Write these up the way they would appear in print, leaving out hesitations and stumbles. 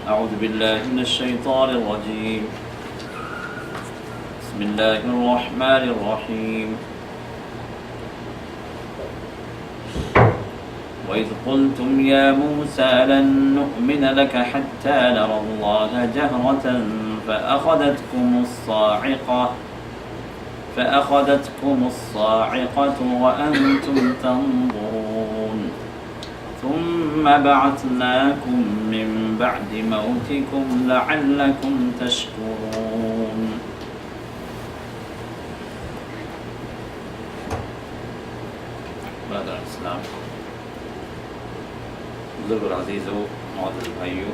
أعوذ بالله من الشيطان الرجيم. بسم الله الرحمن الرحيم. وإذ قلتم يا موسى لن نؤمن لك حتى نرى الله جهرة فأخذتكم الصاعقة وأنتم تنظرون ثم بعثناكم من بعد موتكم لعلكم تشكرون. برادر اسلام، بزرگ العزیزو، معزز بھائیو،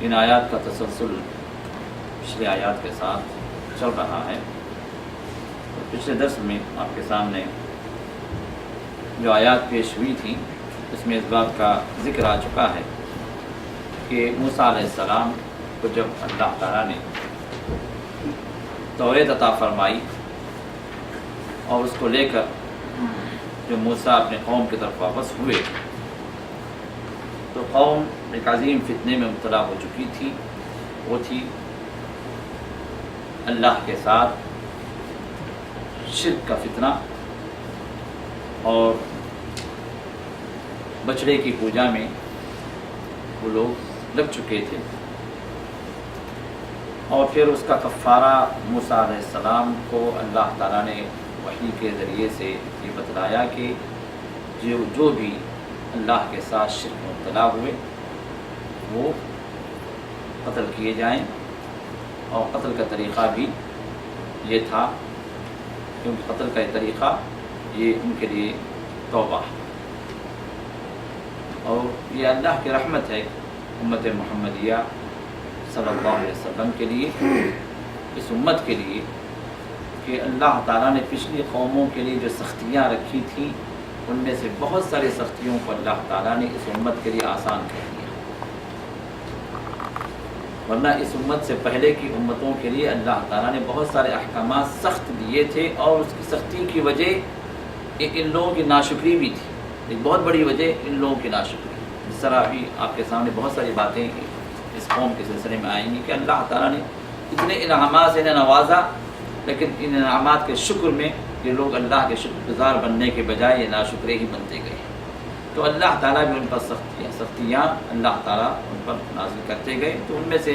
ان آیات کا تسلسل پچھلے آیات کے ساتھ چل رہا ہے. پچھلے درس میں آپ کے سامنے جو آیات پیش ہوئی تھیں اس میں اس بات کا ذکر آ چکا ہے کہ موسیٰ علیہ السلام کو جب اللہ تعالیٰ نے توریت عطا فرمائی اور اس کو لے کر جو موسیٰ اپنے قوم کی طرف واپس ہوئے تو قوم ایک عظیم فتنے میں مبتلا ہو چکی تھی. وہ تھی اللہ کے ساتھ شرک کا فتنہ اور بچڑے کی پوجا میں وہ لوگ لگ چکے تھے. اور پھر اس کا کفارہ موسیٰ علیہ السلام کو اللہ تعالیٰ نے وحی کے ذریعے سے یہ بتلایا کہ جو بھی اللہ کے ساتھ شرک میں مبتلا ہوئے وہ قتل کیے جائیں. اور قتل کا طریقہ بھی یہ تھا کیونکہ قتل کا طریقہ یہ ان کے لیے توبہ ہے. اور یہ اللہ کی رحمت ہے امت محمدیہ صلی اللہ علیہ وسلم کے لیے، اس امت کے لیے، کہ اللہ تعالیٰ نے پچھلی قوموں کے لیے جو سختیاں رکھی تھیں ان میں سے بہت ساری سختیوں کو اللہ تعالیٰ نے اس امت کے لیے آسان کر دیا. ورنہ اس امت سے پہلے کی امتوں کے لیے اللہ تعالیٰ نے بہت سارے احکامات سخت دیے تھے اور اس کی سختی کی وجہ ان لوگوں کی ناشکری بھی تھی. ایک بہت بڑی وجہ ان لوگوں کی ناشکری. اس طرح ابھی آپ کے سامنے بہت ساری باتیں اس قوم کے سلسلے میں آئیں گی کہ اللہ تعالیٰ نے اتنے انعامات سے انہیں نوازا، لیکن ان انعامات کے شکر میں یہ لوگ اللہ کے شکر گزار بننے کے بجائے یہ ناشکرے ہی بنتے گئے. تو اللہ تعالیٰ بھی ان پر سختیاں اللہ تعالیٰ ان پر نازل کرتے گئے. تو ان میں سے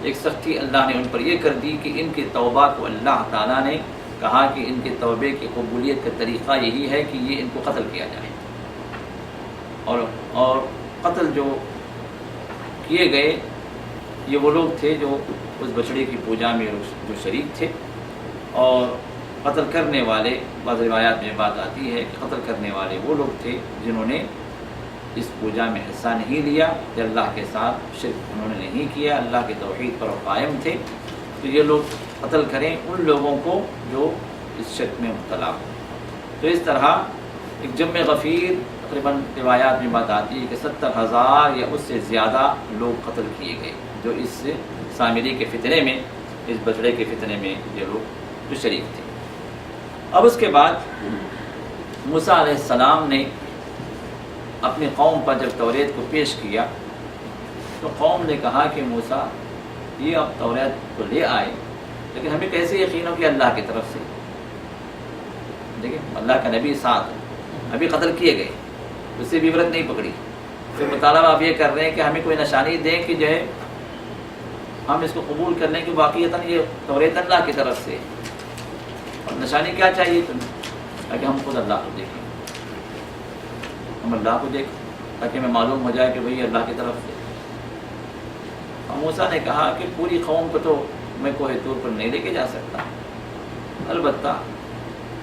ایک سختی اللہ نے ان پر یہ کر دی کہ ان کی توبہ کو اللہ تعالیٰ نے کہا کہ ان کے توبے کی قبولیت کا طریقہ یہی ہے کہ یہ ان کو قتل کیا جائے. اور قتل جو کیے گئے یہ وہ لوگ تھے جو اس بچڑے کی پوجا میں جو شریک تھے. اور قتل کرنے والے، بعض روایات میں بات آتی ہے کہ قتل کرنے والے وہ لوگ تھے جنہوں نے اس پوجا میں حصہ نہیں لیا، کہ اللہ کے ساتھ شرک انہوں نے نہیں کیا، اللہ کے توحید پر قائم تھے. تو یہ لوگ قتل کریں ان لوگوں کو جو اس شرک میں مبتلا ہو. تو اس طرح ایک جمع غفیر، تقریباً روایات میں بات آتی ہے کہ 70,000 یا اس سے زیادہ لوگ قتل کیے گئے جو اس سامری کے فتنے میں، اس بچڑے کے فتنے میں یہ لوگ جو شریک تھے. اب اس کے بعد موسیٰ علیہ السلام نے اپنی قوم پر جب توریت کو پیش کیا تو قوم نے کہا کہ موسیٰ یہ اب توریت کو لے آئے لیکن ہمیں کیسے یقین ہو کہ اللہ کی طرف سے؟ دیکھیں اللہ کا نبی ساتھ ابھی قتل کیے گئے، اس سے بھی عبرت نہیں پکڑی. پھر مطالبہ آپ یہ کر رہے ہیں کہ ہمیں کوئی نشانی دیں کہ جو ہے ہم اس کو قبول کر لیں کہ واقعتاً یہ توریت اللہ کی طرف سے. اور نشانی کیا چاہیے تمہیں؟ تاکہ ہم خود اللہ کو دیکھیں، ہم اللہ کو دیکھیں تاکہ ہمیں معلوم ہو جائے کہ وہی اللہ کی طرف سے. اور موسیٰ نے کہا کہ پوری قوم کو تو میں کوہ طور پر نہیں لے کے جا سکتا، البتہ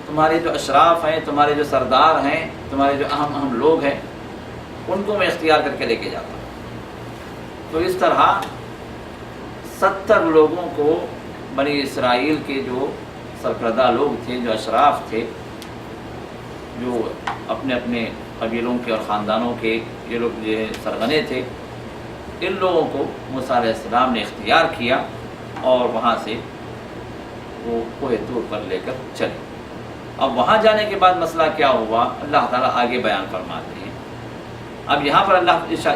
تمہارے جو اشراف ہیں، تمہارے جو سردار ہیں، تمہارے جو اہم لوگ ہیں ان کو میں اختیار کر کے لے کے جاتا ہوں. تو اس طرح 70 لوگوں کو بنی اسرائیل کے جو سرکردہ لوگ تھے، جو اشراف تھے، جو اپنے اپنے قبیلوں کے اور خاندانوں کے یہ لوگ جو سرغنے تھے، ان لوگوں کو موسیٰ علیہ السلام نے اختیار کیا اور وہاں سے وہ کوہ طور پر لے کر چلے۔ اب وہاں جانے کے بعد مسئلہ کیا ہوا، اللہ تعالیٰ آگے بیان فرماتے ہیں۔ اب یہاں پر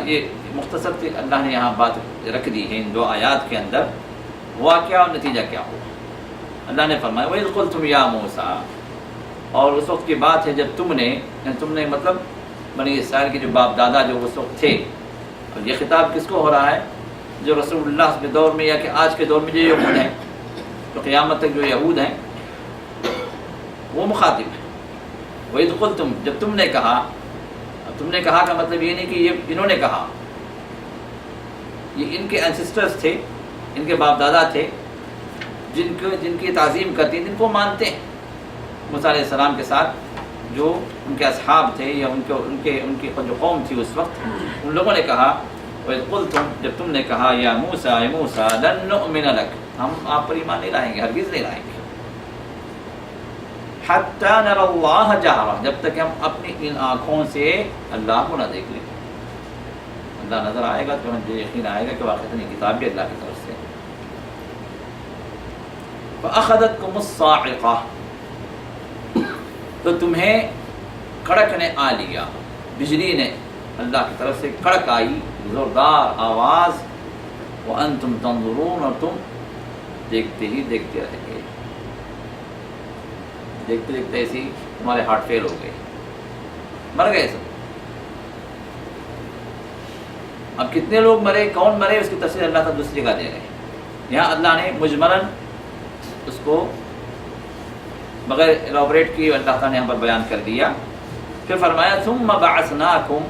یہ مختصر سے اللہ نے یہاں بات رکھ دی ہے ان 2 آیات کے اندر، ہوا کیا اور نتیجہ کیا ہوا۔ اللہ نے فرمایا وَإِذْ قُلْتُمْ يَا مُوسَىٰ، اور اس وقت کی بات ہے جب تم نے مطلب بنی اسرائیل کے جو باپ دادا جو اس وقت تھے، اور یہ خطاب کس کو ہو رہا ہے، جو رسول اللہ کے دور میں یا کہ آج کے دور میں جو یہود ہیں، تو قیامت تک جو یہود ہیں وہ مخاطب ہیں۔ وَإِذْ قُلْتُمْ، جب تم نے کہا کا مطلب یہ نہیں کہ یہ انہوں نے کہا، یہ ان کے انسسٹرز تھے، ان کے باپ دادا تھے جن کی تعظیم کرتے ہیں، جن کو مانتے ہیں۔ موسیٰ علیہ السلام کے ساتھ جو ان کے اصحاب تھے یا ان کی جو قوم تھی اس وقت، ان لوگوں نے کہا وَإِذْ قُلْتُمْ، جب تم نے کہا یا موسیٰ لَن نُؤْمِنَ لَكَ، ہم آپ پر ایمان نہیں لائیں گے، ہرگز نہیں لائیں گے، حَتَّى نَرَى اللَّهَ جَهْرًا، جب تک ہم اپنی ان آنکھوں سے اللہ کو نہ دیکھ لیں۔ اللہ نظر آئے گا تو ہمیں یقین آئے گا کہ واقعی یہ کتاب بھی اللہ کی طرف سے۔ فَأَخَذَتْكُمُ الصَّاعِقَةُ، تو تمہیں کڑک نے آ لیا، بجلی نے اللہ کی طرف سے کڑک آئی، زوردار آواز، وَأَنْتُمْ تَنظُرُونَ، اور تم دیکھتے ہی دیکھتے رہ گئے، دیکھتے دیکھتے ایسی تمہارے ہارٹ فیل ہو گئے، مر گئے سب۔ اب کتنے لوگ مرے، کون مرے، اس کی تفصیل اللہ تعالیٰ دوسری جگہ دے رہے ہیں۔ یہاں اللہ نے مجملاً اس کو بغیر ایلابریٹ کی اللہ تعالیٰ نے یہاں پر بیان کر دیا۔ پھر فرمایا ثم بعثناکم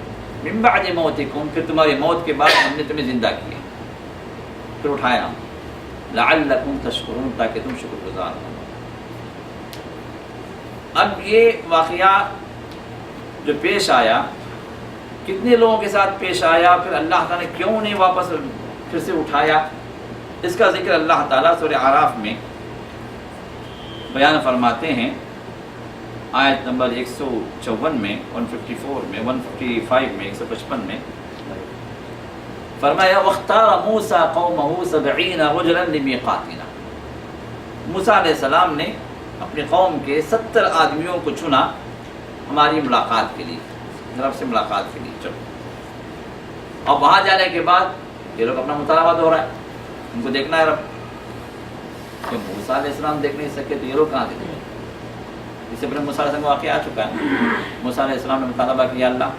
من بعد موتکم، پھر تمہاری موت کے بعد ہم نے تمہیں زندہ کیا، پھر اٹھایا، لعلکم تشکرون، تاکہ تم شکر گزار ہو۔ اب یہ واقعہ جو پیش آیا، کتنے لوگوں کے ساتھ پیش آیا، پھر اللہ تعالیٰ نے کیوں نہیں واپس پھر سے اٹھایا، اس کا ذکر اللہ تعالیٰ سورہ اعراف میں بیان فرماتے ہیں، آیت نمبر 154 میں، 154 میں، 155 میں، 155 میں فرمایا وَاخْتَارَ مُوسَىٰ قَوْمَهُ 70 رَجُلًا لِمِيقَاتِنَا، موسیٰ علیہ السلام نے اپنی قوم کے 70 آدمیوں کو چنا ہماری ملاقات کے لیے، رب سے ملاقات کے لیے۔ چلو، اب وہاں جانے کے بعد یہ لوگ اپنا مطالبہ دہرائے، ان کو دیکھنا ہے رب، کہ موسیٰ علیہ السلام دیکھ نہیں سکے تو یہ لوگ کہاں دیکھیں؟ اس سے پہلے موسیٰ علیہ السلام کا واقعہ آ چکا ہے۔ موسیٰ علیہ السلام نے مطالبہ کیا اللہ،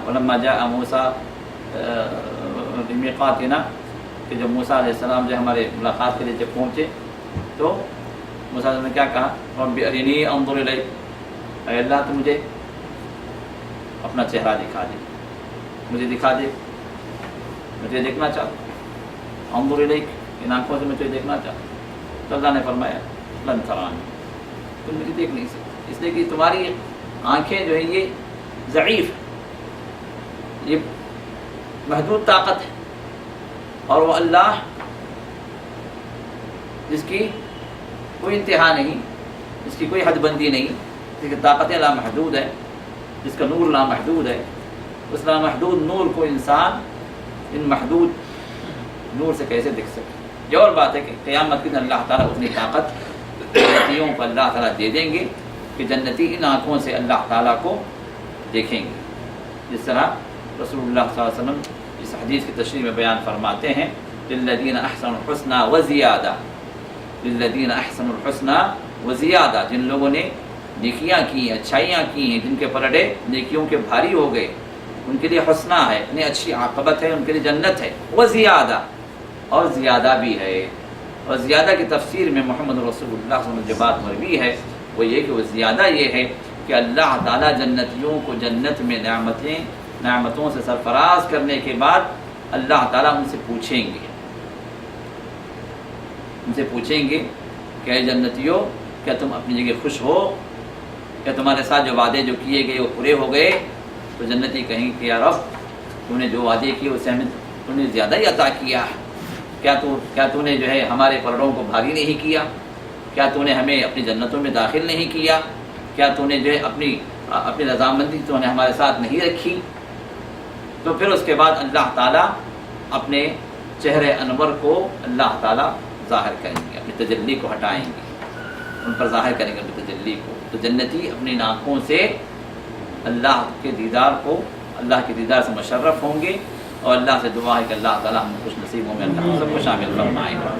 وَلَمَّا جَاءَ مُوسَىٰ لِمِيقَاتِنَا، کہ جب موسیٰ علیہ السلام جو ہمارے ملاقات کے لیے جب پہنچے تو موسیٰ علیہ السلام نے کیا کہا، رَبِّ أَرِنِي أَنظُرْ إِلَيْكَ، اے اللہ تو مجھے اپنا چہرہ دکھا دے، مجھے دکھا دے، مجھے دیکھنا چاہتا، انظر الیک، ان آنکھوں سے مجھے دیکھنا چاہتا۔ تو اللہ نے فرمایا لن ترانی، تم مجھے دیکھ نہیں سکتے، اس لیے کہ تمہاری آنکھیں جو ہیں یہ ضعیف، یہ محدود طاقت ہے، اور وہ اللہ جس کی کوئی انتہا نہیں، جس کی کوئی حد بندی نہیں، جس کی طاقتیں لامحدود ہے، جس کا نور لامحدود ہے، اس لامحدود نور کو انسان ان محدود نور سے کیسے دیکھ سکے؟ یہ اور بات ہے کہ قیامت کے دن اللہ تعالیٰ اپنی طاقت جنتیوں کو اللہ تعالیٰ دے دیں گے کہ جنتی ان آنکھوں سے اللہ تعالیٰ کو دیکھیں گے، جس طرح رسول اللہ صلی اللہ علیہ وسلم اس حدیث کی تشریح میں بیان فرماتے ہیں للذین احسنوا الحسنى وزیادہ، للذین احسنوا الحسنى وزیادہ، جن لوگوں نے نیکیاں کی، اچھائیاں کی ہیں، جن کے پلڑے نیکیوں کے بھاری ہو گئے، ان کے لیے حسنہ ہے، یعنی اچھی عاقبت ہے، ان کے لیے جنت ہے، وزیادہ، اور زیادہ بھی ہے۔ اور زیادہ کی تفسیر میں محمد رسول اللہ صلی اللہ علیہ وسلم جو بات مروی ہے وہ یہ کہ وہ زیادہ یہ ہے کہ اللہ تعالیٰ جنتیوں کو جنت میں نعمتوں سے سرفراز کرنے کے بعد اللہ تعالیٰ ان سے پوچھیں گے کہ اے جنتیوں، کیا تم اپنی جگہ خوش ہو؟ کیا تمہارے ساتھ جو وعدے جو کیے گئے وہ پورے ہو گئے؟ تو جنتی کہیں کہ یا رب، تو نے جو وعدے کیے اسے ہمیں تو نے زیادہ ہی عطا کیا ہے، کیا تو نے جو ہے ہمارے پلڑوں کو بھاری نہیں کیا؟ کیا تو نے ہمیں اپنی جنتوں میں داخل نہیں کیا؟ کیا تو نے جو ہے اپنی رضامندی تو نے ہمارے ساتھ نہیں رکھی؟ تو پھر اس کے بعد اللہ تعالیٰ اپنے چہرے انور کو اللہ تعالیٰ ظاہر کریں گے، اپنی تجلی کو ہٹائیں گے، ان پر ظاہر کریں گے اپنی تجلی کو. تو جنتی اپنی آنکھوں سے اللہ کے دیدار کو، اللہ کے دیدار سے مشرف ہوں گے، اور اللہ سے دعا ہے کہ اللہ تعالیٰ ہم خوش نصیبوں میں اللہ ہم سب کو شامل فرمائے گا.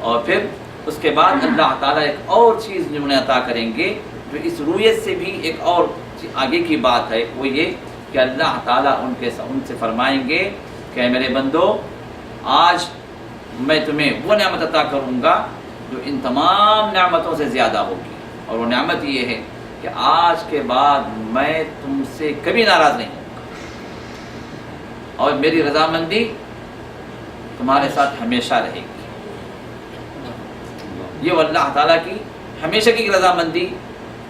اور پھر اس کے بعد اللہ تعالیٰ ایک اور چیز جو انہیں عطا کریں گے، جو اس رویت سے بھی ایک اور آگے کی بات ہے، وہ یہ کہ اللہ تعالیٰ ان سے فرمائیں گے کہ اے میرے بندو، آج میں تمہیں وہ نعمت عطا کروں گا جو ان تمام نعمتوں سے زیادہ ہوگی. اور وہ نعمت یہ ہے کہ آج کے بعد میں تم سے کبھی ناراض نہیں ہوں اور میری رضامندی تمہارے ساتھ ہمیشہ رہے گی. یہ اللہ تعالیٰ کی ہمیشہ کی رضامندی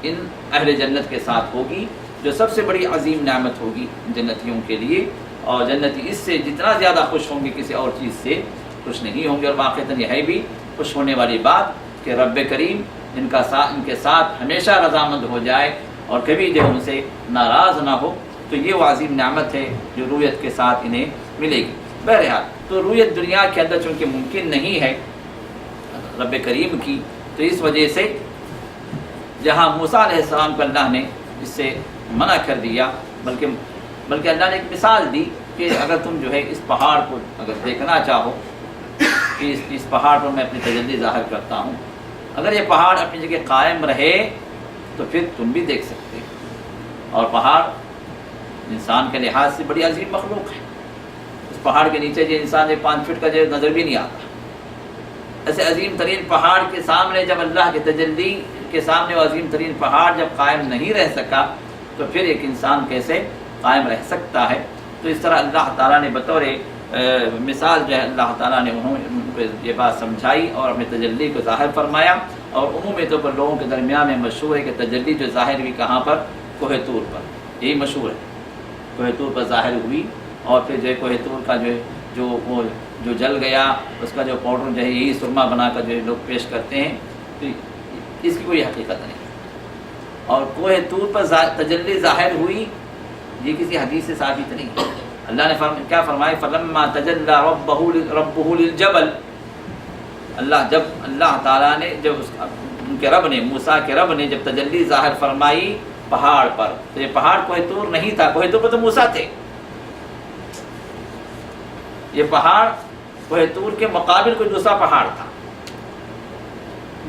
ان اہل جنت کے ساتھ ہوگی، جو سب سے بڑی عظیم نعمت ہوگی جنتیوں کے لیے. اور جنتی اس سے جتنا زیادہ خوش ہوں گے کسی اور چیز سے خوش نہیں ہوں گے. اور واقعتاً یہ ہے بھی خوش ہونے والی بات کہ رب کریم ان کے ساتھ ہمیشہ رضامند ہو جائے اور کبھی جو ان سے ناراض نہ ہو. تو یہ وہ عظیم نعمت ہے جو رویت کے ساتھ انہیں ملے گی. بہرحال تو رویت دنیا کے اندر چونکہ ممکن نہیں ہے رب کریم کی، تو اس وجہ سے جہاں موسیٰ علیہ السلام کو اللہ نے اس سے منع کر دیا، بلکہ اللہ نے ایک مثال دی کہ اگر تم جو ہے اس پہاڑ کو اگر دیکھنا چاہو کہ اس پہاڑ پر میں اپنی تجلی ظاہر کرتا ہوں، اگر یہ پہاڑ اپنی جگہ قائم رہے تو پھر تم بھی دیکھ سکتے. اور پہاڑ انسان کے لحاظ سے بڑی عظیم مخلوق ہے. اس پہاڑ کے نیچے جو انسان 5 فٹ کا جو نظر بھی نہیں آتا، ایسے عظیم ترین پہاڑ کے سامنے جب اللہ کی تجلی کے سامنے وہ عظیم ترین پہاڑ جب قائم نہیں رہ سکا تو پھر ایک انسان کیسے قائم رہ سکتا ہے. تو اس طرح اللہ تعالیٰ نے بطور مثال جو ہے اللہ تعالیٰ نے ان کو یہ بات سمجھائی اور اپنی تجلی کو ظاہر فرمایا. اور عمومی طور پر لوگوں کے درمیان میں مشہور ہے کہ تجلی جو ظاہر ہوئی کہاں پر؟ کوہ طور پر. یہی مشہور ہے، کوہ طور پر ظاہر ہوئی. اور پھر جو ہے کوہ طور کا جو جل گیا اس کا جو پاؤڈر جو ہے یہی سرما بنا کر جو لوگ پیش کرتے ہیں. تو اس کی کوئی حقیقت نہیں. اور کوہ طور پر تجلی ظاہر ہوئی یہ کسی حدیث سے ثابت نہیں. اللہ نے کیا فرمایا؟ فلما تجلی ربہ للجبل. جب اللہ تعالیٰ نے ان کے رب نے موسیٰ کے رب نے جب تجلی ظاہر فرمائی پہاڑ پر، تو یہ پہاڑ کوہ طور نہیں تھا. کوہ طور پر تو موسیٰ تھے. یہ پہاڑ کوہ طور کے مقابل کوئی دوسرا پہاڑ تھا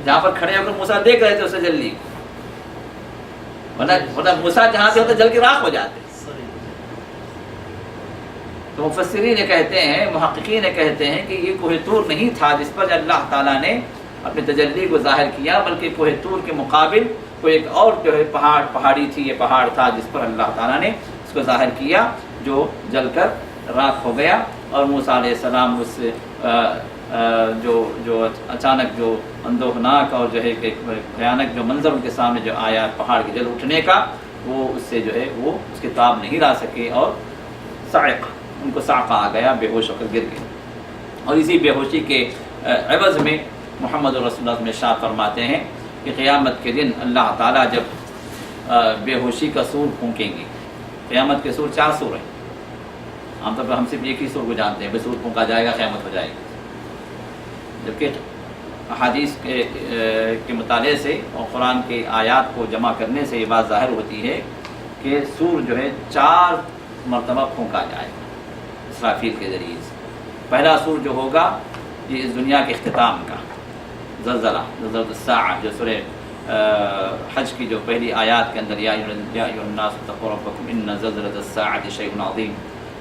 جہاں پر کھڑے ہو کر موسیٰ دیکھ رہے تھے اس تجلی کو. ورنہ موسیٰ جہاں سے ہوتا جل کے راکھ ہو جاتے. تو مفسرین کہتے ہیں، محققین کہتے ہیں کہ یہ کوہ طور نہیں تھا جس پر اللہ تعالیٰ نے اپنی تجلی کو ظاہر کیا، بلکہ کوہ طور کے مقابل کوئی ایک اور جو ہے پہاڑی تھی. یہ پہاڑ تھا جس پر اللہ تعالیٰ نے اس کو ظاہر کیا، جو جل کر راکھ ہو گیا. اور موسیٰ علیہ السلام اس جو اچانک جو اندوہناک اور جو ہے ایک بھیانک جو منظر ان کے سامنے جو آیا پہاڑ کے جل اٹھنے کا، وہ اس سے جو ہے وہ اس کی تاب نہیں لا سکے اور صاعق ان کو صاعقہ آ گیا، بے ہوش ہو کر گر گئے. اور اسی بے ہوشی کے عوض میں محمد رسول اللہ میں ارشاد فرماتے ہیں کہ قیامت کے دن اللہ تعالیٰ جب بے ہوشی کا سور پھونکیں گے. قیامت کے سور 4 سور ہیں. عام طور پر ہم صرف ایک ہی سور کو جانتے ہیں، بے سور پھونکا جائے گا قیامت ہو جائے گی. جبکہ احادیث کے مطالعے سے اور قرآن کے آیات کو جمع کرنے سے یہ بات ظاہر ہوتی ہے کہ سور جو ہے 4 مرتبہ پھونکا جائے گا اسرافیل کے ذریعے سے. پہلا سور جو ہوگا یہ اس دنیا کے اختتام کا زلزلہ الساعہ، جو سورہ حج کی جو پہلی آیات کے اندر یا ایھا الناس اتقوا ربکم ان زلزلۃ الساعۃ شیء عظیم،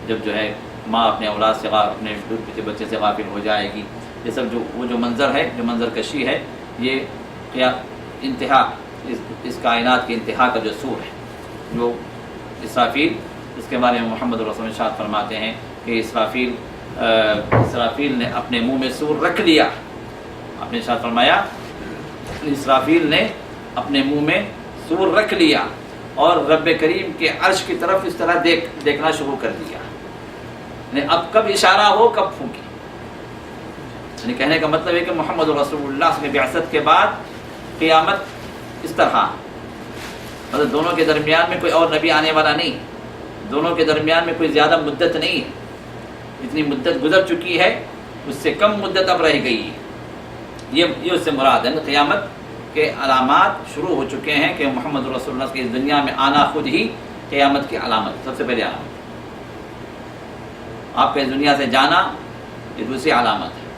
جب جو ہے ماں اپنے اولاد سے اپنے دودھ بچے سے غافل ہو جائے گی. یہ سب جو منظر ہے، جو منظر کشی ہے، یہ انتہا اس کائنات کی انتہا کا جو سور ہے جو اسرافیل، اس کے بارے میں محمد رسول ارشاد فرماتے ہیں کہ اسرافیل نے اپنے منہ میں سور رکھ لیا. آپ نے ارشاد فرمایا اسرافیل نے اپنے منہ میں سور رکھ لیا اور رب کریم کے عرش کی طرف اس طرح دیکھنا شروع کر دیا. یعنی اب کب اشارہ ہو کب پھونکی. یعنی کہنے کا مطلب ہے کہ محمد رسول اللہ صلی اللہ علیہ وسلم بعثت کے بعد قیامت اس طرح، مطلب دونوں کے درمیان میں کوئی اور نبی آنے والا نہیں، دونوں کے درمیان میں کوئی زیادہ مدت نہیں ہے. جتنی مدت گزر چکی ہے اس سے کم مدت اب رہ گئی ہے. یہ اس سے مراد ہے. قیامت کے علامات شروع ہو چکے ہیں کہ محمد رسول اللہ کے اس دنیا میں آنا خود ہی قیامت کی علامت، سب سے پہلے علامت. آپ کا اس دنیا سے جانا یہ دوسری علامت ہے.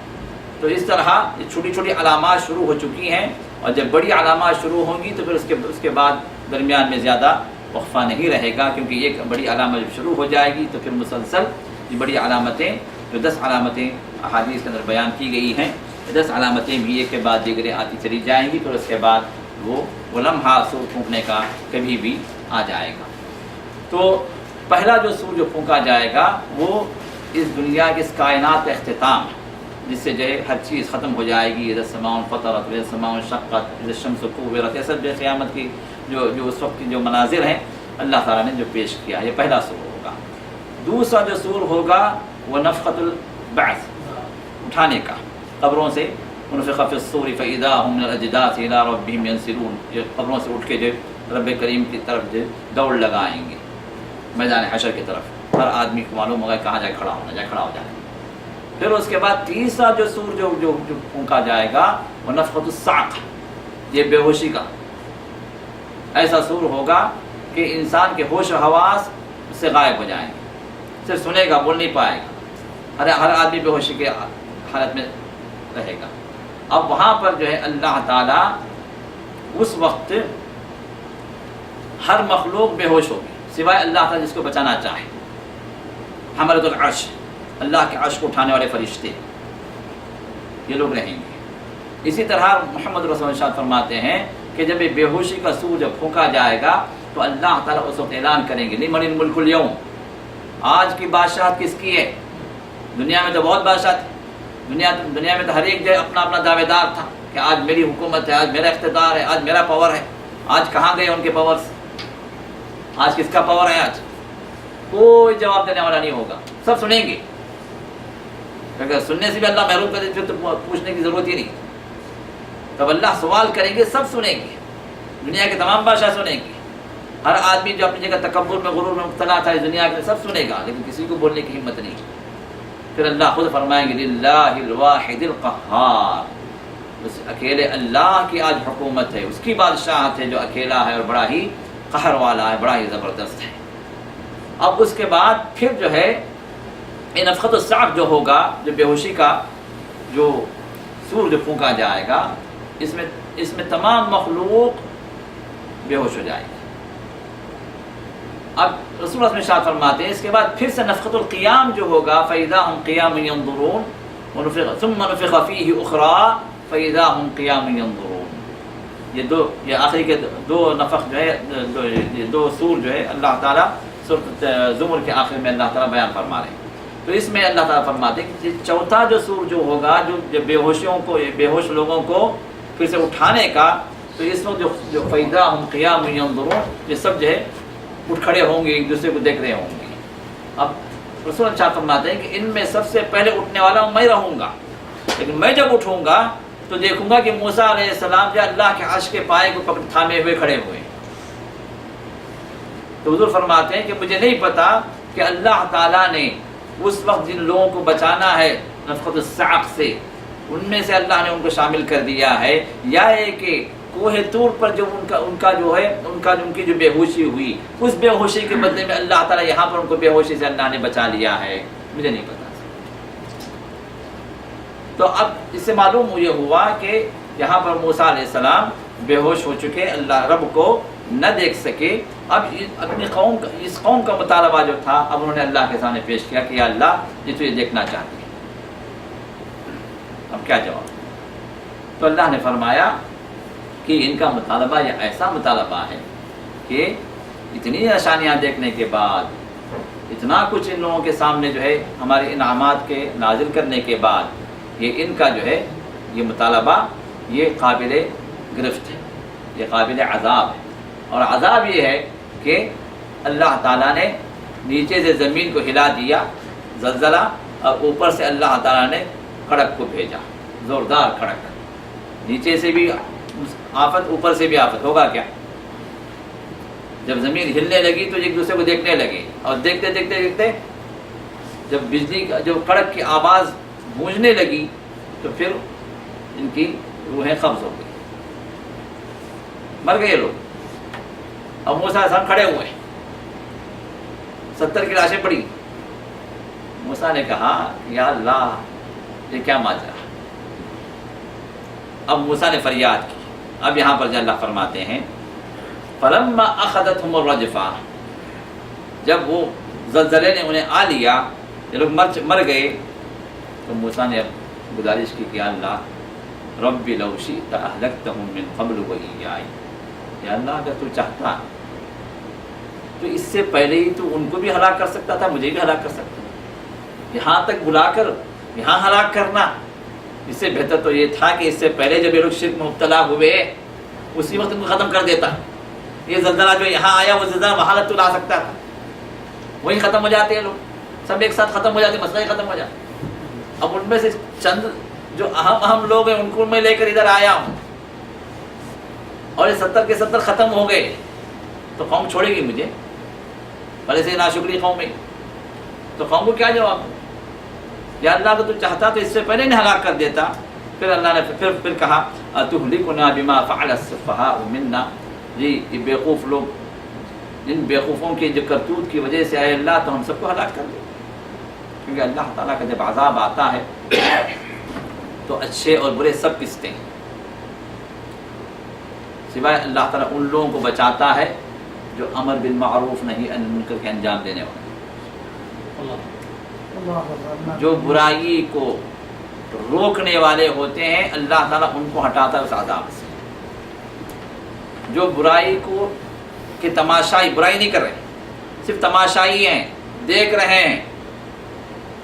تو اس طرح یہ چھوٹی چھوٹی علامات شروع ہو چکی ہیں، اور جب بڑی علامات شروع ہوں گی تو پھر اس کے بعد درمیان میں زیادہ وقفہ نہیں رہے گا، کیونکہ ایک بڑی علامت جب شروع ہو جائے گی تو پھر مسلسل یہ بڑی علامتیں جو 10 علامتیں احادیث کے اندر بیان کی گئی ہیں، 10 علامتیں بھی ایک کے بعد دیگریں آتی چلی جائیں گی. پھر اس کے بعد وہ لمحہ سور پھونکنے کا کبھی بھی آ جائے گا. تو پہلا جو سور جو پھونکا جائے گا وہ اس دنیا کے اس کائنات کا اختتام ہے، جس سے جو ہے ہر چیز ختم ہو جائے گی. اذا السماء انفطرت واذا السماء انشقت اذا الشمس كورت، یہ سب جو قیامت کی جو اس وقت کی جو مناظر ہیں اللہ تعالیٰ نے جو پیش کیا، یہ پہلا سور ہوگا. دوسرا جو سور ہوگا وہ نفخۃ البعث، اٹھانے کا قبروں سے. ونفخ فی الصور فاذا هم من الاجداث الى ربهم ينسلون، یہ قبروں سے اٹھ کے جو رب کریم کی طرف جو دوڑ لگائیں گے میدان حشر کی طرف. ہر آدمی کو معلوم ہوگا کہاں جائے کھڑا ہونا، جائے کھڑا ہو جائے. پھر اس کے بعد تیسرا جو سور جو پھونکا جائے گا وہ نفخۃ الصعق، یہ بے ہوشی کا. ایسا سور ہوگا کہ انسان کے ہوش و حواس اس سے غائب ہو جائیں گے، صرف سنے گا، بول نہیں پائے گا. ہر آدمی بے ہوشی کے حالت میں رہے گا. اب وہاں پر جو ہے اللہ تعالیٰ اس وقت ہر مخلوق بے ہوش ہوگی سوائے اللہ تعالیٰ جس کو بچانا چاہے. حملۃ العرش، اللہ کے عرش کو اٹھانے والے فرشتے، یہ لوگ رہیں گے. اسی طرح محمد رسول اللہ فرماتے ہیں کہ جب یہ بے ہوشی کا سور جب پھونکا جائے گا تو اللہ تعالیٰ اس وقت اعلان کریں گے لمن الملک اليوم، آج کی بادشاہت کس کی ہے؟ دنیا میں تو بہت بادشاہ تھے، دنیا میں تو ہر ایک جو اپنا اپنا دعوے دار تھا کہ آج میری حکومت ہے، آج میرا اقتدار ہے، آج میرا پاور ہے. آج کہاں گئے ان کے پاورز؟ آج کس کا پاور ہے؟ آج کوئی جواب دینے والا نہیں ہوگا، سب سنیں گے. اگر سننے سے بھی اللہ محروم کر دے پھر تو پوچھنے کی ضرورت ہی نہیں. تب اللہ سوال کریں گے، سب سنیں گے، دنیا کے تمام بادشاہ سنیں گے. ہر آدمی جو اپنی جگہ تکبر میں غرور میں مبتلا تھا اس دنیا کے سب سنے گا، لیکن کسی کو بولنے کی ہمت نہیں. پھر اللہ خود فرمائیں گے للہ الواحد القہار، اس اکیلے اللہ کی آج حکومت ہے، اس کی بادشاہت ہے جو اکیلا ہے اور بڑا ہی قہر والا ہے، بڑا ہی زبردست ہے. اب اس کے بعد پھر جو ہے یہ نفخۃ الصعق جو ہوگا، جو بے ہوشی کا جو سور جو پھونکا جائے گا، اس میں تمام مخلوق بے ہوش ہو جائے گی. اب رسول اللہ میں ارشاد فرماتے ہیں اس کے بعد پھر سے نفخۃ القیام جو ہوگا فَإِذَا هُمْ قِيَامٌ يَنظُرُونَ ثُمَّ نُفِخَ فِيهِ أُخْرَى فَإِذَا هُمْ قِيَامٌ يَنظُرُونَ. یہ آخری کے دو نفخ جو ہے، دو سور جو ہے اللہ تعالیٰ سورۃ زمر کے آخر میں اللہ تعالیٰ بیان فرما رہے ہیں. تو اس میں اللہ تعالیٰ فرماتے ہیں کہ چوتھا جو سور جو ہوگا، جو بے ہوش لوگوں کو پھر سے اٹھانے کا، تو اس وقت جو فَإِذَا هُمْ قِيَامٌ يَنظُرُونَ، یہ سب جو ہے اٹھ کھڑے ہوں گے، ایک دوسرے کو دیکھ رہے ہوں گے. اب رسول اللہ فرماتے ہیں کہ ان میں سب سے پہلے اٹھنے والا میں رہوں گا، لیکن میں جب اٹھوں گا تو دیکھوں گا کہ موسیٰ علیہ السلام جو اللہ کے عرش کے پائے کو تھامے ہوئے کھڑے ہوئے. تو حضور فرماتے ہیں کہ مجھے نہیں پتا کہ اللہ تعالیٰ نے اس وقت جن لوگوں کو بچانا ہے نفخۃ الصعق سے، ان میں سے اللہ نے ان کو شامل کر دیا ہے، یا کہ کوہ طور پر جو ان کی جو بے ہوشی ہوئی، اس بے ہوشی کے بدلے میں اللہ تعالیٰ یہاں پر ان کو بے ہوشی سے اللہ نے بچا لیا ہے، مجھے نہیں پتا. تو اب اس سے معلوم یہ ہوا کہ یہاں پر موسیٰ علیہ السلام بے ہوش ہو چکے، اللہ رب کو نہ دیکھ سکے. اب اپنی اس قوم کا مطالبہ جو تھا اب انہوں نے اللہ کے سامنے پیش کیا کہ یا اللہ یہ تجھے دیکھنا چاہتی ہے. اب کیا جواب؟ تو اللہ نے فرمایا کہ ان کا مطالبہ یہ ایسا مطالبہ ہے کہ اتنی نشانیاں دیکھنے کے بعد، اتنا کچھ ان لوگوں کے سامنے جو ہے ہمارے انعامات کے نازل کرنے کے بعد، یہ ان کا جو ہے یہ مطالبہ یہ قابل گرفت ہے، یہ قابل عذاب ہے. اور عذاب یہ ہے کہ اللہ تعالیٰ نے نیچے سے زمین کو ہلا دیا، زلزلہ، اور اوپر سے اللہ تعالیٰ نے کڑک کو بھیجا، زوردار کڑک. نیچے سے بھی آفت، اوپر سے بھی آفت. ہوگا کیا؟ جب زمین ہلنے لگی تو ایک دوسرے کو دیکھنے لگے، اور دیکھتے دیکھتے دیکھتے جب بجلی کا جو کڑک کی آواز گونجنے لگی تو پھر ان کی روحیں قبض ہو گئی، مر گئے لوگ. اب موسیٰ علیہ السلام کھڑے ہوئے، 70 کی لاشیں پڑی. موسیٰ نے کہا یا اللہ یہ کیا ماجرا. اب موسیٰ نے فریاد کی. اب یہاں پر جو اللہ فرماتے ہیں فلما اخذتهم الرجفہ، جب وہ زلزلے نے انہیں آ لیا، یہ لوگ مر گئے، تو موسیٰ نے اب گزارش کی کہ یا اللہ رب لو شئت اہلکتہم من قبل وإیائی، یا اللہ اگر تو چاہتا تو اس سے پہلے ہی تو ان کو بھی ہلاک کر سکتا تھا، مجھے بھی ہلاک کر سکتا تھا. یہاں تک بلا کر یہاں ہلاک کرنا، اس سے بہتر تو یہ تھا کہ اس سے پہلے جب یہ لوگ شرک میں مبتلا ہوئے اسی وقت ان کو ختم کر دیتا. یہ زلزلہ جو یہاں آیا وہ زلزلہ وہاں تو لا سکتا تھا، وہی ختم ہو جاتے ہیں لوگ، سب ایک ساتھ ختم ہو جاتے، مسئلہ ہی ختم ہو جاتا. اب ان میں سے چند جو اہم لوگ ہیں ان کو میں لے کر ادھر آیا ہوں، اور یہ 70 کے 70 ختم ہو گئے تو قوم چھوڑے گی مجھے؟ پہلے سے ناشکری قوم ہے، تو قوم کو کیا جواب دوں؟ یا اللہ اگر تو چاہتا تو اس سے پہلے نہیں ہلاک کر دیتا. پھر اللہ نے پھر کہا اتہلکنا بما فعل السفہاء منا، جی یہ بیوقوف لوگ، جن بیوقوفوں کے جو کرتوت کی وجہ سے آئے اللہ تو ہم سب کو ہلاک کر دے. کیونکہ اللہ تعالیٰ کا جب عذاب آتا ہے تو اچھے اور برے سب پستے ہیں، سوائے اللہ تعالیٰ ان لوگوں کو بچاتا ہے جو امر بالمعروف نہیں عن المنکر کے انجام دینے والے، جو برائی کو روکنے والے ہوتے ہیں اللہ تعالیٰ ان کو ہٹاتا ہے اس عذاب سے. جو برائی کو کہ تماشائی برائی نہیں کر رہے، صرف تماشائی ہیں، دیکھ رہے ہیں،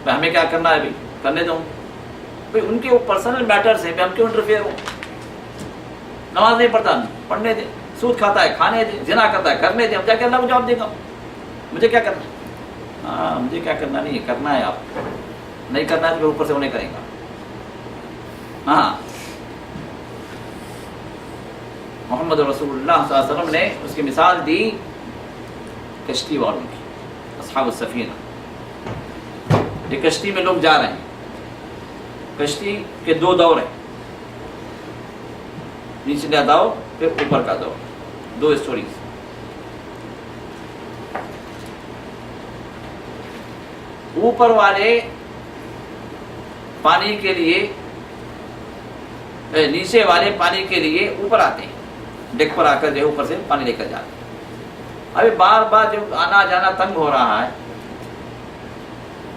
بھائی ہمیں کیا کرنا ہے، ابھی کرنے دو، بھائی ان کے وہ پرسنل میٹرز ہیں، ہم کیوں انٹرفیئر ہوں. نماز نہیں پڑھتا، پڑھنے دیں. سود کھاتا ہے، کھانے دیں. زنا کرتا ہے، کرنے دیں. اب جا کے اللہ کو جواب دے گا مجھے کیا کرنا ہے. ہاں مجھے کیا کرنا نہیں کرنا ہے، آپ نہیں کرنا ہے تو پھر اوپر سے انہیں کریں گا. ہاں محمد رسول اللہ صلی اللہ علیہ وسلم نے اس کی مثال دی کشتی والوں کی، اصحاب السفینہ. یہ کشتی میں لوگ جا رہے ہیں، کشتی کے 2 دور ہیں، نیچے کا دور پھر اوپر کا دور. 2 اسٹوریز. اوپر والے پانی کے لیے، نیچے والے پانی کے لیے اوپر آتے ہیں، ڈیک پر آ کر جو ہے اوپر سے پانی لے کر جاتے ہیں. ابھی بار بار جب آنا جانا تنگ ہو رہا ہے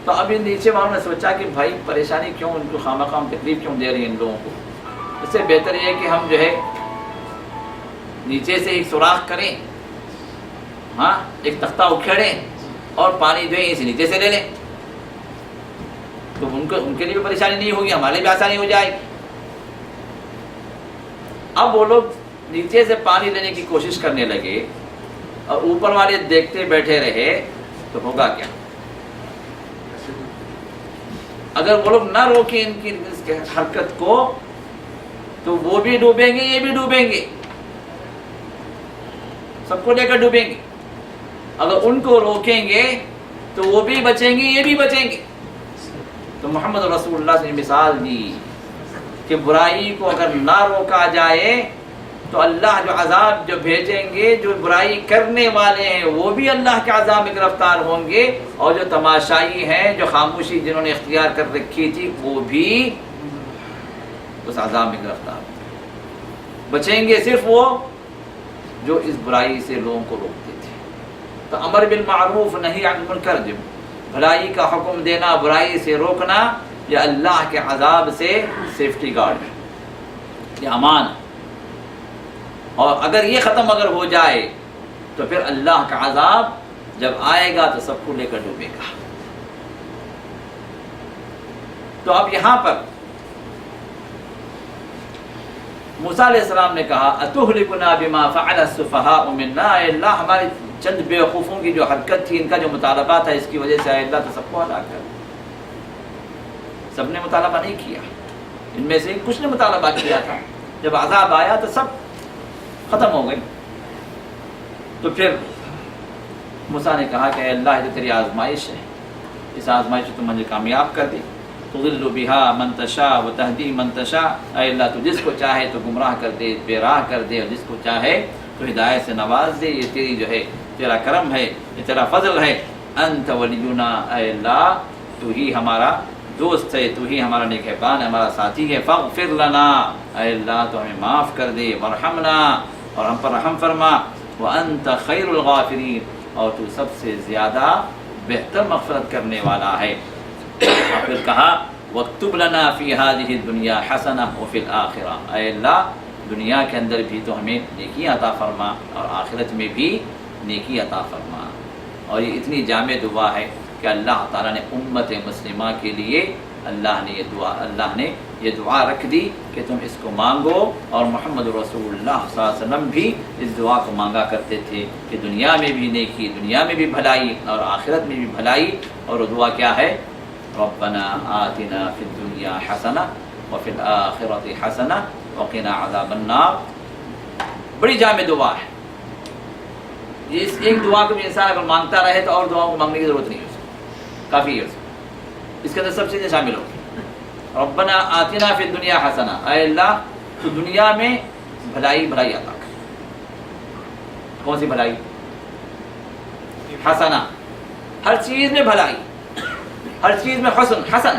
تو ابھی نیچے والوں نے سوچا کہ بھائی پریشانی کیوں، ان کو خواہ تکلیف کیوں دے رہی ہیں ان لوگوں کو. اس سے بہتر یہ ہے کہ ہم جو ہے نیچے سے ایک سوراخ کریں، ہاں ایک تختہ اکھیڑیں اور پانی جو ہے اسے نیچے سے لے لیں، تو ان کے لیے بھی پریشانی نہیں ہوگی، ہمارے لیے بھی آسانی ہو جائے گی. اب وہ لوگ نیچے سے پانی لینے کی کوشش کرنے لگے اور اوپر والے دیکھتے بیٹھے رہے تو ہوگا کیا؟ اگر وہ لوگ نہ روکیں ان کی حرکت کو تو وہ بھی ڈوبیں گے، یہ بھی ڈوبیں گے، سب کو لے کر ڈوبیں گے. اگر ان کو روکیں گے تو وہ بھی بچیں گے، یہ بھی بچیں گے. تو محمد رسول اللہ نے مثال دی کہ برائی کو اگر نہ روکا جائے تو اللہ جو عذاب جو بھیجیں گے، جو برائی کرنے والے ہیں وہ بھی اللہ کے عذاب میں گرفتار ہوں گے، اور جو تماشائی ہیں، جو خاموشی جنہوں نے اختیار کر رکھی تھی، وہ بھی اس عذاب میں گرفتار ہوں گے. بچیں گے صرف وہ جو اس برائی سے لوگوں کو روکتے تھے. تو امر بالمعروف نہی عن المنکر، بھلائی کا حکم دینا، برائی سے روکنا، یہ اللہ کے عذاب سے سیفٹی گارڈ ہے، یہ امان. اور اگر یہ ختم اگر ہو جائے تو پھر اللہ کا عذاب جب آئے گا تو سب کو لے کر ڈوبے گا. تو اب یہاں پر موسیٰ علیہ السلام نے کہا اتہلکنا بما فعل السفہاء منا، اے اللہ ہمارے چند بیوقوفوں کی جو حرکت تھی، ان کا جو مطالبہ تھا، اس کی وجہ سے اے اللہ تو سب کو ہلاک کر. سب نے مطالبہ نہیں کیا، ان میں سے کچھ نے مطالبہ کیا تھا. جب عذاب آیا تو سب ختم ہو گئے. تو پھر موسیٰ نے کہا کہ اے اللہ یہ تو تیری آزمائش ہے، اس آزمائش سے تو مجھے کامیاب کر دی. تضل بها من تشاء وتهدی من تشاء، اے اللہ تو جس کو چاہے تو گمراہ کر دے، بے راہ کر دے، اور جس کو چاہے تو ہدایت سے نواز دے۔ یہ تیری جو ہے تیرا کرم ہے، یہ تیرا فضل ہے۔ انت ولینا، اے اللہ تو ہی ہمارا دوست ہے، تو ہی ہمارا نگہبان ہے، ہمارا ساتھی ہے۔ فاغفر لنا، اے اللہ تو ہمیں معاف کر دے، ورحمنا، اور ہم پر رحم فرما۔ وانت خیر الغافرین، اور تو سب سے زیادہ بہتر مغفرت کرنے والا ہے۔ اور پھر کہا وَاكْتُبْ لَنَا فِي هَذِهِ الدُّنْيَا حَسَنَةً وَفِي الْآخِرَةِ، اے اللہ دنیا کے اندر بھی تو ہمیں نیکی عطا فرما، اور آخرت میں بھی نیکی عطا فرما۔ اور یہ اتنی جامع دعا ہے کہ اللہ تعالیٰ نے امت مسلمہ کے لیے اللہ نے یہ دعا رکھ دی کہ تم اس کو مانگو، اور محمد رسول اللہ صلی اللہ علیہ وسلم بھی اس دعا کو مانگا کرتے تھے کہ دنیا میں بھی نیکی، دنیا میں بھی بھلائی، اور آخرت میں بھی بھلائی۔ اور وہ دعا کیا ہے؟ ربنا آتنا فی الدنیا حسنہ وفی الآخرۃ حسنہ وقنا عذاب النار۔ بڑی جامع دعا ہے۔ اس ایک دعا کو بھی انسان اگر مانگتا رہے تو اور دعاؤں کو مانگنے کی ضرورت نہیں ہے، اس کو کافی ہے، اس کے اندر سب چیزیں شامل ہوگی۔ ربنا آتنا فی الدنیا حسنہ، اے اللہ تو دنیا میں بھلائی عطا کر۔ کون سی بھلائی؟ حسنہ، ہر چیز میں بھلائی، ہر چیز میں حسن،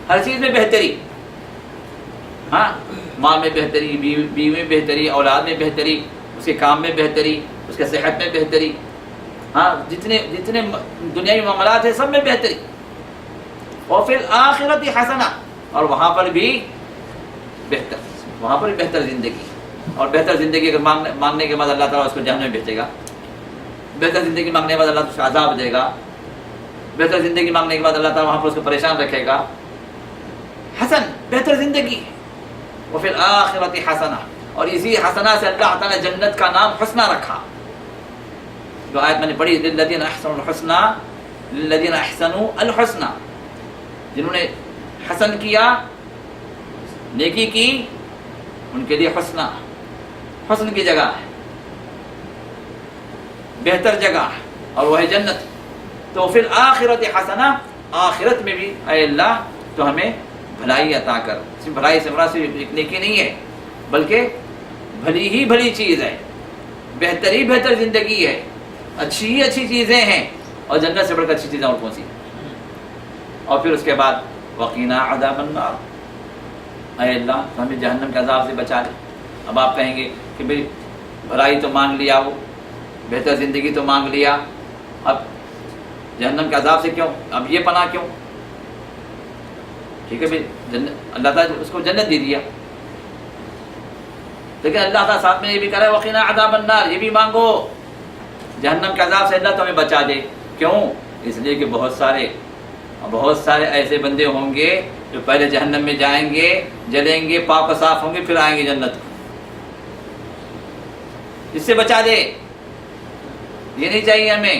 ہر چیز میں بہتری۔ ہاں، ماں میں بہتری، بیوی میں بہتری، اولاد میں بہتری، اس کے کام میں بہتری، اس کے صحت میں بہتری، ہاں جتنے دنیاوی معاملات ہیں سب میں بہتری۔ اور پھر آخرت حسنہ، اور وہاں پر بھی بہتر زندگی۔ اور بہتر زندگی اگر مانگنے کے بعد اللہ تعالیٰ اس کو جہنم میں بھیجے گا، بہتر زندگی مانگنے کے بعد اللہ اس کو عذاب دے گا، بہتر زندگی مانگنے کے بعد اللہ تعالیٰ وہاں پر اس کو پریشان رکھے گا۔ حسن، بہتر زندگی، اور پھر آخرت حسنہ، اور اسی حسنہ سے اللہ تعالیٰ نے جنت کا نام حسنہ رکھا۔ جو آیت میں نے پڑھی، للذین احسنوا الحسنى، للذین احسنوا الحسنى، جنہوں نے حسن کیا، نیکی کی، ان کے لیے حسن کی جگہ ہے، بہتر جگہ ہے، اور وہ ہے جنت۔ تو پھر آخرت حسنہ، آخرت میں بھی اے اللہ تو ہمیں بھلائی عطا کر۔ صرف بھلائی سے مراد صرف ایک نیکی نہیں ہے، بلکہ بھلی چیز ہے، بہتر زندگی ہے، اچھی چیزیں ہیں، اور جنت سے بڑھ کر اچھی چیزیں اور کون سی؟ اور پھر اس کے بعد وقینا عذاب النار، اے اللہ تو ہمیں جہنم کے عذاب سے بچا لے۔ اب آپ کہیں گے کہ بھئی بھلائی تو مانگ لیا، وہ بہتر زندگی تو مانگ لیا، اب جہنم کے عذاب سے کیوں؟ اب یہ پناہ کیوں؟ ٹھیک ہے بھئی، اللہ تعالیٰ اس کو جنت دے دیا، لیکن اللہ تعالیٰ ساتھ میں یہ بھی کہہ رہا ہے وقینا عذاب النار، یہ بھی مانگو جہنم کے عذاب سے اللہ تمہیں بچا دے۔ کیوں؟ اس لیے کہ بہت سارے ایسے بندے ہوں گے جو پہلے جہنم میں جائیں گے، جلیں گے، پاک و صاف ہوں گے، پھر آئیں گے جنت کو۔ اس سے بچا دے، یہ نہیں چاہیے ہمیں،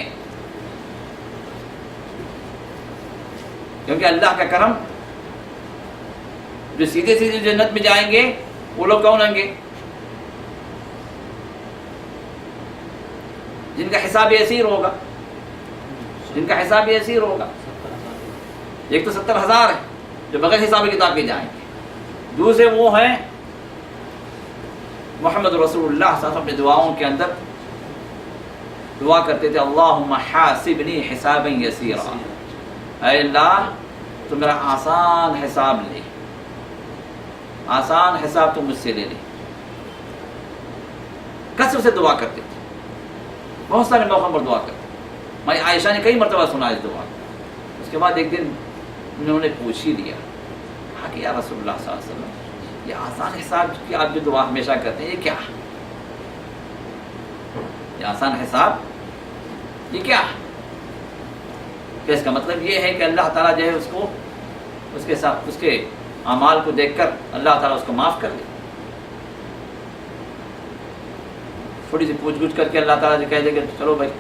کیونکہ اللہ کا کرم، جو سیدھے جنت میں جائیں گے وہ لوگ کون ہوں گے؟ جن کا حساب یسیر ہوگا، ایک تو 70,000 ہے جو بغیر حساب کتاب کے جائیں گے، دوسرے وہ ہیں محمد رسول اللہ صلی اللہ علیہ وسلم اپنے دعاؤں کے اندر دعا کرتے تھے، اللہم حاسبنی حسابا یسیرا، اے اللہ تو میرا آسان حساب لے، آسان حساب تو مجھ سے لے لے۔ کثرت سے دعا کرتے تھے، بہت سارے موقعوں پر دعا کرتے تھے۔ میں عائشہ نے کئی مرتبہ سنا اس دعا کو۔ اس کے بعد ایک دن انہوں نے پوچھ ہی لیا، کہا کہ یا رسول اللہ صلی اللہ علیہ وسلم، یہ آسان حساب کی آپ جو دعا ہمیشہ کرتے ہیں یہ کیا ہے؟ یہ آسان حساب یہ کیا ہے؟ کہ اس کا مطلب یہ ہے کہ اللہ تعالیٰ جو ہے اس کو اس کے اعمال کو دیکھ کر اللہ تعالیٰ اس کو معاف کر دے۔ تھوڑی سی پوچھ گچھ کر کے اللہ تعالیٰ سے کہہ دے کہ چلو بھائی،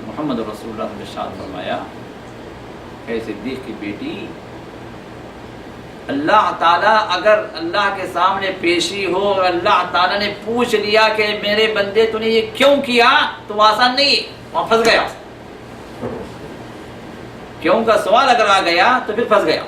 محمد رسول اللہ نے ارشاد فرمایا کہ صدیق کی بیٹی، اللہ تعالیٰ اگر اللہ کے سامنے پیشی ہو اور اللہ تعالیٰ نے پوچھ لیا کہ میرے بندے تو نے یہ کیوں کیا، تو وہ آسان نہیں ہے، وہاں پھنس گیا۔ کیوں کا سوال اگر آ گیا تو پھر پھنس گیا.